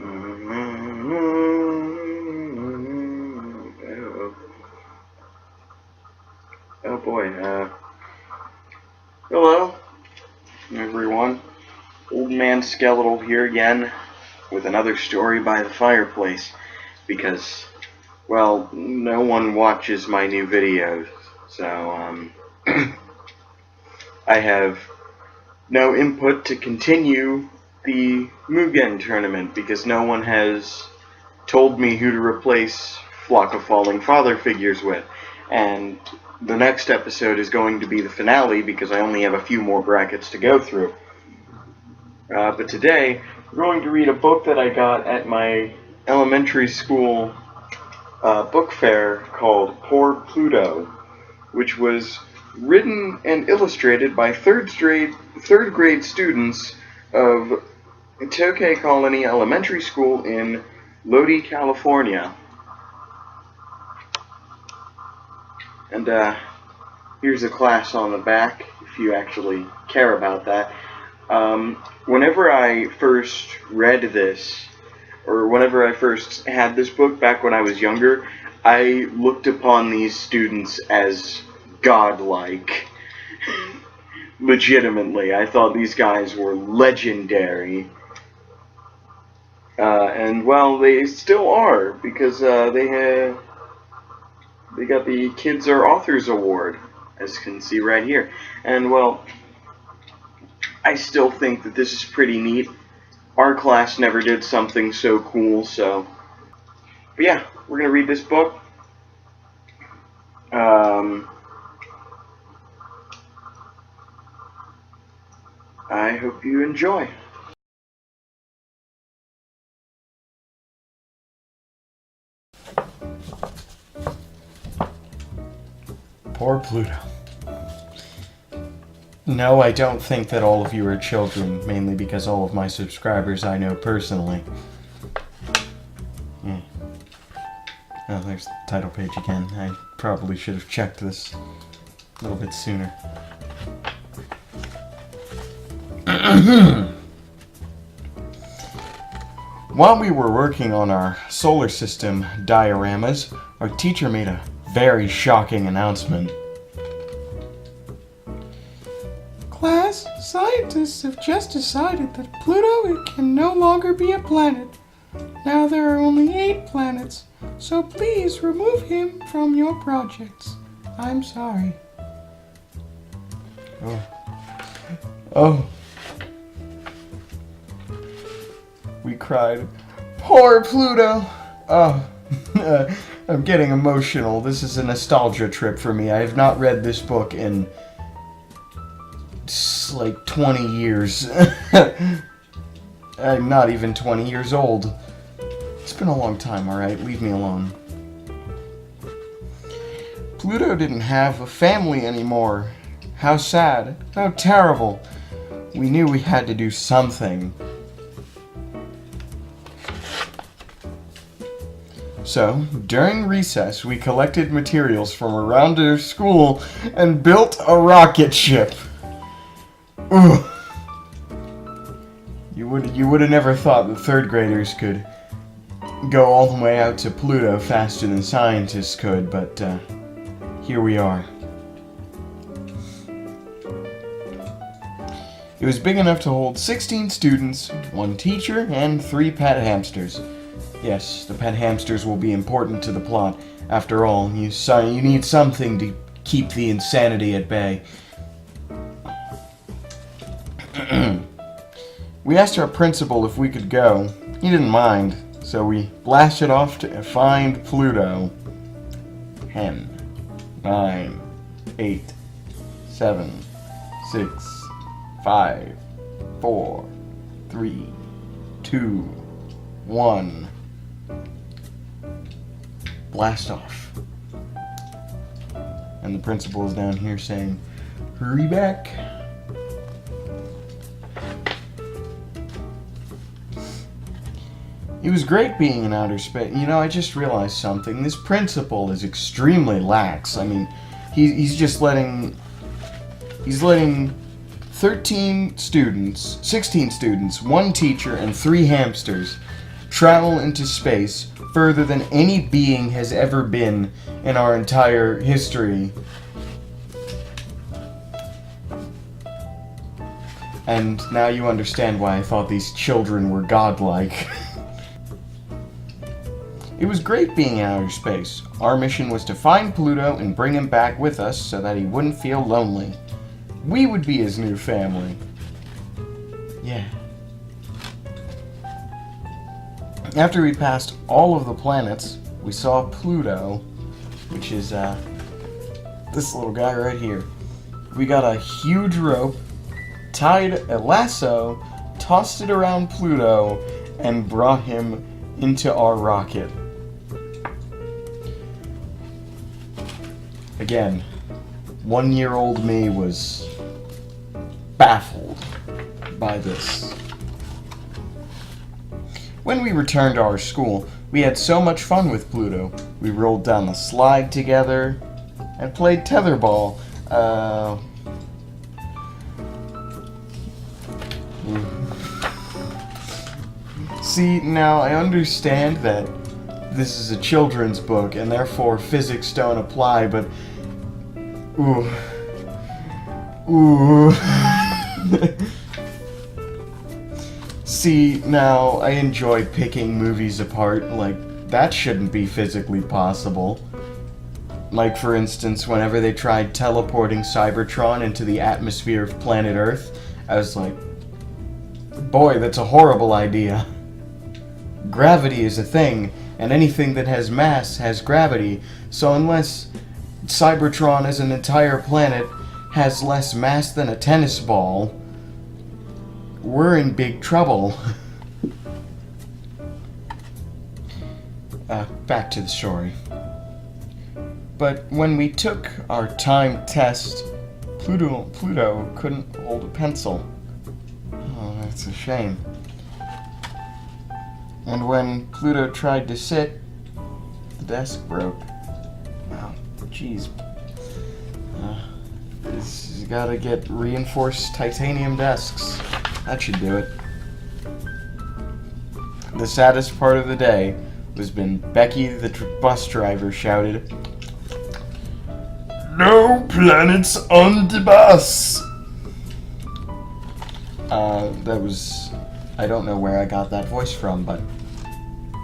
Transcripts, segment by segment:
Oh boy, hello, everyone. Old Man Skeletal here again with another story by the fireplace because, well, no one watches my new videos, so, I have no input to continue the Mugen tournament because no one has told me who to replace Flock of Falling Father figures with. And the next episode is going to be the finale because I only have a few more brackets to go through. But today, we're going to read a book that I got at my elementary school book fair called Poor Pluto, which was written and illustrated by third grade students of Tokay Colony Elementary School in Lodi, California. And here's a class on the back, if you actually care about that. Whenever I first read this, or whenever I first had this book back when I was younger, I looked upon these students as godlike. Legitimately, I thought these guys were legendary. And well, they still are, because they got the Kids Are Authors Award, as you can see right here. And well, I still think that this is pretty neat. Our class never did something so cool, so... But yeah, we're gonna read this book. I hope you enjoy. Poor Pluto. No, I don't think that all of you are children, mainly because all of my subscribers I know personally. Yeah. Oh, there's the title page again. I probably should have checked this a little bit sooner. While we were working on our solar system dioramas, our teacher made a very shocking announcement. Class, scientists have just decided that Pluto can no longer be a planet. Now there are only 8 planets, so please remove him from your projects. I'm sorry. Oh. We cried, "Poor Pluto!" Oh, I'm getting emotional. This is a nostalgia trip for me. I have not read this book in like 20 years. I'm not even 20 years old. It's been a long time, alright? Leave me alone. Pluto didn't have a family anymore. How sad. How terrible. We knew we had to do something. So, during recess, we collected materials from around our school and built a rocket ship. Ugh. You would have never thought that third graders could go all the way out to Pluto faster than scientists could, but here we are. It was big enough to hold 16 students, 1 teacher, and 3 pet hamsters. Yes, the pet hamsters will be important to the plot. After all, you need something to keep the insanity at bay. We asked our principal if we could go. He didn't mind, so we blasted off to find Pluto. 10, 9, 8, 7, 6, 5, 4, 3, 2, 1. Blast off. And the principal is down here saying, "Hurry back." It was great being in outer space. You know, I just realized something. This principal is extremely lax. I mean, he's just letting 13 students, 16 students, 1 teacher, and 3 hamsters travel into space further than any being has ever been in our entire history. And now you understand why I thought these children were godlike. It was great being in outer space. Our mission was to find Pluto and bring him back with us so that he wouldn't feel lonely. We would be his new family. Yeah. After we passed all of the planets, we saw Pluto, which is this little guy right here. We got a huge rope, tied a lasso, tossed it around Pluto, and brought him into our rocket. Again, 1-year-old me was baffled by this. When we returned to our school, we had so much fun with Pluto. We rolled down the slide together and played tetherball. See, now I understand that this is a children's book and therefore physics don't apply, but ooh. See, now I enjoy picking movies apart. Like, that shouldn't be physically possible. Like, for instance, whenever they tried teleporting Cybertron into the atmosphere of planet Earth, I was like, boy, that's a horrible idea. Gravity is a thing, and anything that has mass has gravity, so unless Cybertron as an entire planet has less mass than a tennis ball, we're in big trouble. Back to the story. But when we took our timed test, Pluto couldn't hold a pencil. Oh, that's a shame. And when Pluto tried to sit, the desk broke. Wow, jeez. You gotta get reinforced titanium desks. That should do it. The saddest part of the day was when Becky, the bus driver, shouted, "No planets on the bus!" That was... I don't know where I got that voice from, but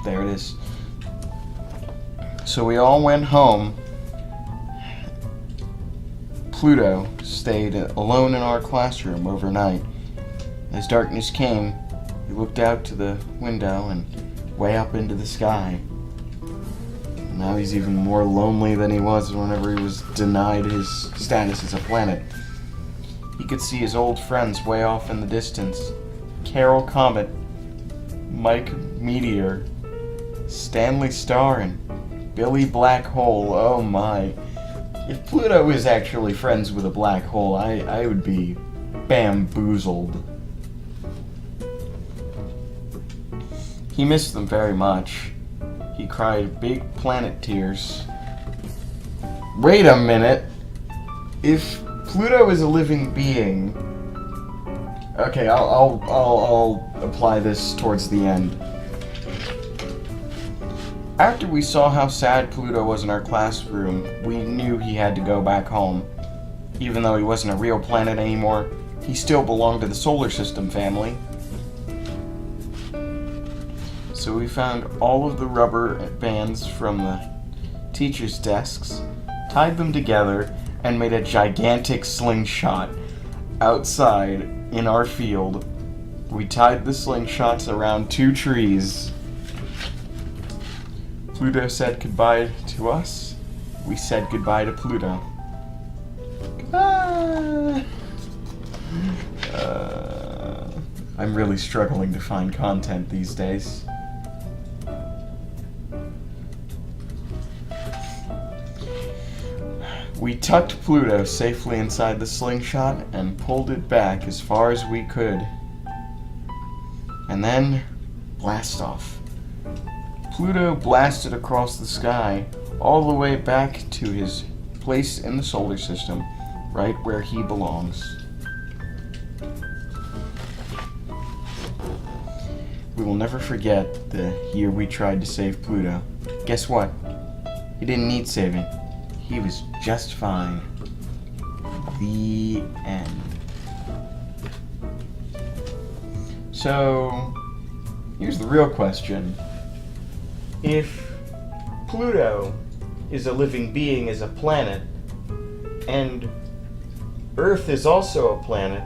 there it is. So we all went home. Pluto stayed alone in our classroom overnight. As darkness came, he looked out to the window and way up into the sky. Now he's even more lonely than he was whenever he was denied his status as a planet. He could see his old friends way off in the distance. Carol Comet, Mike Meteor, Stanley Star, and Billy Black Hole. Oh my. If Pluto is actually friends with a black hole, I would be bamboozled. He missed them very much. He cried big planet tears. Wait a minute. If Pluto is a living being... Okay, I'll apply this towards the end. After we saw how sad Pluto was in our classroom, we knew he had to go back home. Even though he wasn't a real planet anymore, he still belonged to the solar system family. So we found all of the rubber bands from the teachers' desks, tied them together, and made a gigantic slingshot outside in our field. We tied the slingshots around 2 trees. Pluto said goodbye to us. We said goodbye to Pluto. Goodbye! I'm really struggling to find content these days. We tucked Pluto safely inside the slingshot and pulled it back as far as we could. And then, blast off. Pluto blasted across the sky, all the way back to his place in the solar system, right where he belongs. We We will never forget the year we tried to save Pluto. Guess what? He didn't need saving. He was just fine. The end. So, here's the real question. If Pluto is a living being, is a planet, and Earth is also a planet,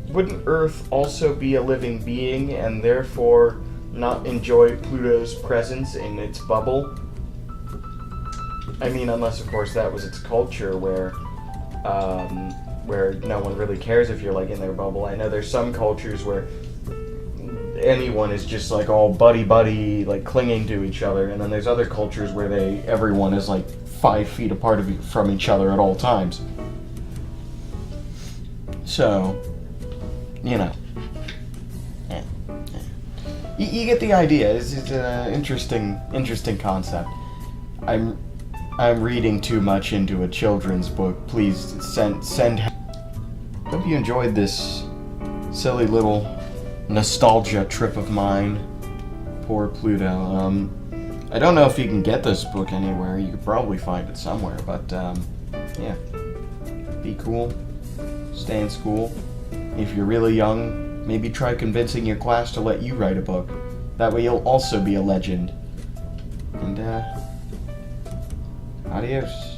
wouldn't Earth also be a living being and therefore not enjoy Pluto's presence in its bubble? I mean, unless of course that was its culture where no one really cares if you're like in their bubble. I know there's some cultures where anyone is just like all buddy like clinging to each other, and then there's other cultures where everyone is like 5 feet apart from each other at all times. So, you know, you get the idea. It's an interesting concept. I'm reading too much into a children's book. Please send. Hope you enjoyed this silly little nostalgia trip of mine. Poor Pluto. I don't know if you can get this book anywhere. You could probably find it somewhere, but yeah. Be cool. Stay in school. If you're really young, maybe try convincing your class to let you write a book. That way you'll also be a legend. And adios.